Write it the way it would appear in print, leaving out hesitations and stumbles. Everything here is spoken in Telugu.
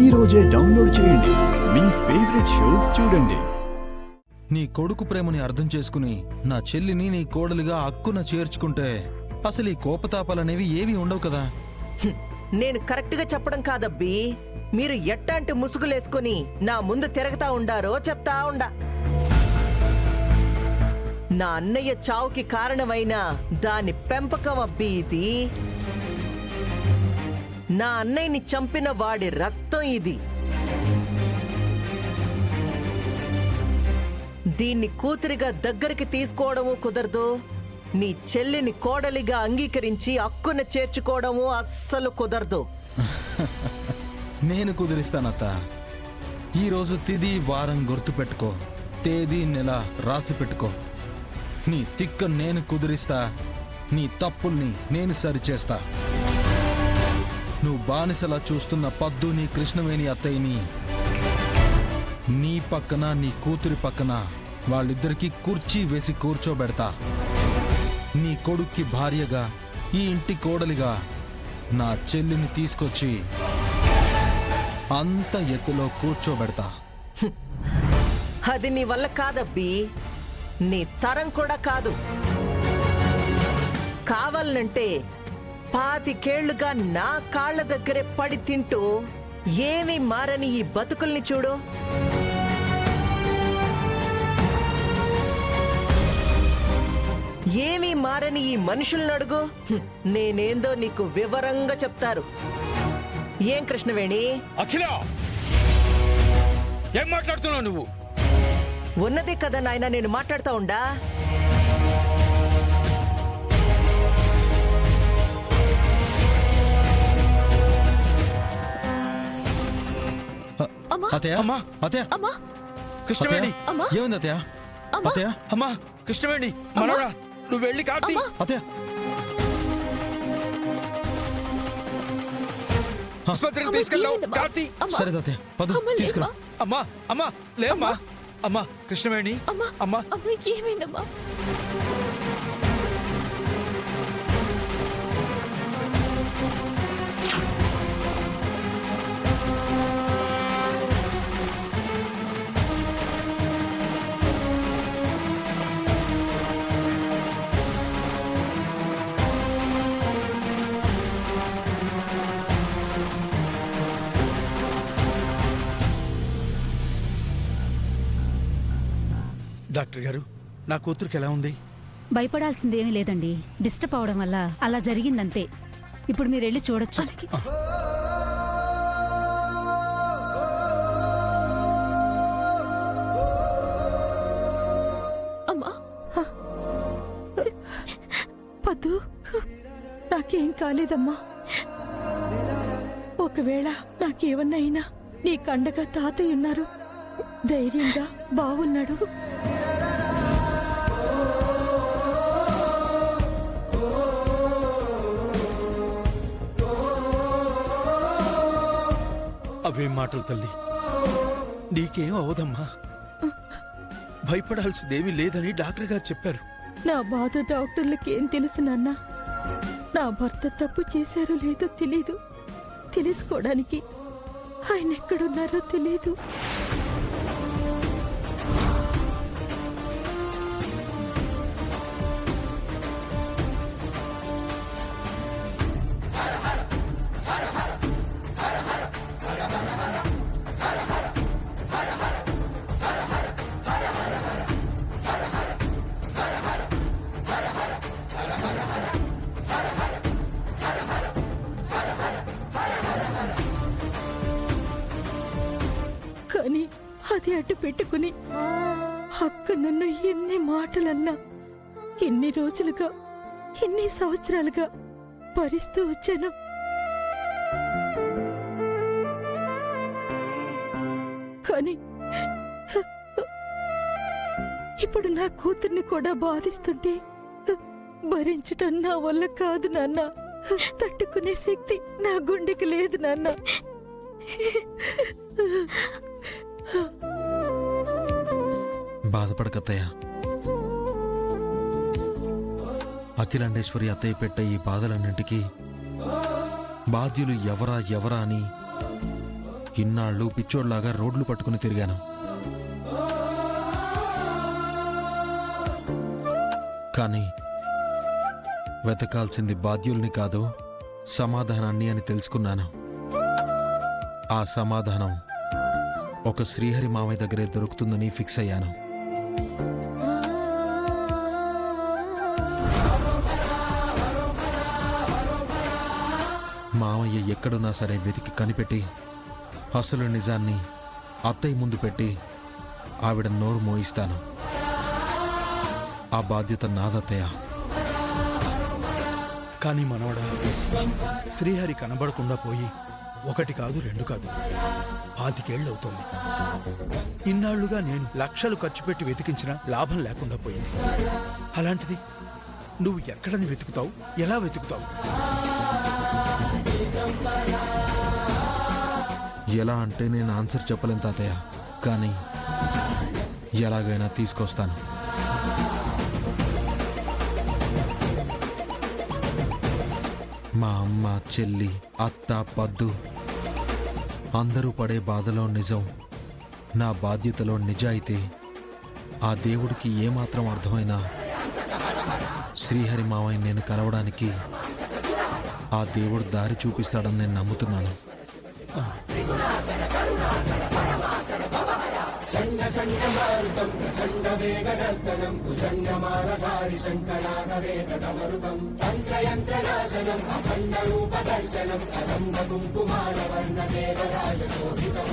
ఈ రోజే డౌన్లోడ్ చేయండి. మీ ఫేవరెట్ షోస్ చూడండి. నీ కొడుకు ప్రేమని అర్థం చేసుకుని నా చెల్లిని నీ కోడలిగా అక్కున చేర్చుకుంటే అసలు ఈ కోపతాపాలనేవి ఏవి ఉండవు కదా. నేను కరెక్ట్ గా చెప్పడం కాదబ్బి, మీరు ఎట్టాంటి ముసుగులేసుకుని నా ముందు తిరగతా ఉండారో చెప్తా ఉండా. నా అన్నయ్య చావుకి కారణమైన దాని పెంపకం అబ్బి ఇది. నా అన్నయ్యని చంపిన వాడి రక్తం ఇది. దీన్ని కూతురిగా దగ్గరికి తీసుకోవడము కుదరదు. నీ చెల్లిని కోడలిగా అంగీకరించి హక్కున చేర్చుకోవడము అస్సలు కుదరదు. నేను కుదిరిస్తానత్త. ఈరోజు తిది వారం గుర్తుపెట్టుకో, తేదీ నెల రాసి పెట్టుకో. నీ తిక్క నేను కుదిరిస్తా, నీ తప్పుల్ని నేను సరిచేస్తా. నువ్వు బానిసలా చూస్తున్న పద్దు నీ కృష్ణవేణి అత్తయ్యని నీ పక్కన నీ కూతురి పక్కన వాళ్ళిద్దరికీ కుర్చీ వేసి కూర్చోబెడతా. నీ కొడుక్కి భార్యగా, ఈ ఇంటి కోడలిగా నా చెల్లిని తీసుకొచ్చి అంత ఎత్తులో కూర్చోబెడతా. అది నీ వల్ల కాదబ్బి, నీ తరం కూడా కాదు. కావాలంటే 25 నా కాళ్ల దగ్గరే పడి తింటూ ఏమీ మారని ఈ బతుకుల్ని చూడు. ఏమీ మారని ఈ మనుషుల్ని అడుగు. నేనేందో నీకు వివరంగా చెప్తారు. ఏం కృష్ణవేణి? అఖిల, ఏం మాట్లాడుతున్నావు నువ్వు? ఉన్నదే కదా నాయన, నేను మాట్లాడుతా ఉండా. అతయ్య, అమ్మా, అతయ్య, కృష్ణవేణి, ఏమైంది అతయ్య? అతయ్య, అమ్మా, కృష్ణవేణి, మనోడా, నువ్వు వెళ్ళి కార్తీ. అతయ్య, ఆసుపత్రికి తీసుకెళ్ళావు. కార్తీ, సరే అతయ్య, పద తీసుకురా. అమ్మా, అమ్మా, లేమ్మా. అమ్మా, కృష్ణవేణి, అమ్మా, ఏమైందమ్మా? డాక్టర్ గారు, నా కూతురికి ఎలా ఉంది? భయపడాల్సిందేమీ లేదండి. డిస్టర్బ్ అవడం వల్ల అలా జరిగిందంతే. ఇప్పుడు మీరు వెళ్ళి చూడొచ్చు. అమ్మా, పద్దు, నాకేం కాలేదమ్మా. ఒకవేళ నాకేమన్నా అయినా నీ కండగా తాతయ్య ఉన్నారు. ధైర్యంగా బాగున్నాడు. అవేం మాటలు తల్లి, నీకేం అవదమ్మా. భయపడాల్సిందేమీ లేదని డాక్టర్ గారు చెప్పారు. నా బాధ డాక్టర్లకేం తెలుసు నాన్న. నా భర్త తప్పు చేశారో లేదో తెలీదు. తెలుసుకోవడానికి ఆయన ఎక్కడున్నారో తెలీదు. కానీ అది అడ్డు పెట్టుకుని అక్క నన్ను ఎన్ని మాటలన్నా, ఎన్ని రోజులుగా, ఎన్ని సంవత్సరాలుగా భరిస్తూ వచ్చాను. కానీ ఇప్పుడు నా కూతుర్ని కూడా బాధిస్తుంటే భరించటం నా వల్ల కాదు నాన్న. తట్టుకునే శక్తి నా గుండెకి లేదు నాన్న. బాధపడకత్తయ్య. అఖిలాండేశ్వరి అత్తయ్య పెట్ట ఈ బాధలన్నింటికీ బాధ్యులు ఎవరా అని ఇన్నాళ్ళు పిచ్చోడ్లాగా రోడ్లు పట్టుకుని తిరిగాను. కానీ వెతకాల్సింది బాధ్యుల్ని కాదు, సమాధానాన్ని అని తెలుసుకున్నాను. ఆ సమాధానం ఒక శ్రీహరి మామయ్య దగ్గరే దొరుకుతుందని ఫిక్స్ అయ్యాను. మామయ్య ఎక్కడున్నా సరే వెతికి కనిపెట్టి అసలు నిజాన్ని అత్తయ్య ముందు పెట్టి ఆవిడ నోరు మోయిస్తాను. ఆ బాధ్యత నాదత్తయ్య. కానీ మనవడా, శ్రీహరి కనబడకుండా పోయి 1 కాదు 2 కాదు 25 ఏళ్ళు అవుతోంది. ఇన్నాళ్లుగా నేను లక్షలు ఖర్చు పెట్టి వెతికించినా లాభం లేకుండా పోయింది. అలాంటిది నువ్వు ఎక్కడని వెతుకుతావు, ఎలా వెతుకుతావు? ఎలా అంటే నేను ఆన్సర్ చెప్పలేను తాతయ్య, కానీ ఎలాగైనా తీసుకొస్తాను. మా అమ్మ, చెల్లి, అత్త, పద్దు అందరూ పడే బాధలో నిజం, నా బాధ్యతలో నిజాయితీ ఆ దేవుడికి ఏమాత్రం అర్థమైనా శ్రీహరి మావయ్య నేను కలవడానికి ఆ దేవుడు దారి చూపిస్తాడని నేను నమ్ముతున్నాను. తంత్రయంత్రనాశనం అఖండ రూపదర్శనం అదంబ కుంకుమారవర్ణ దేవరాజ శోభితం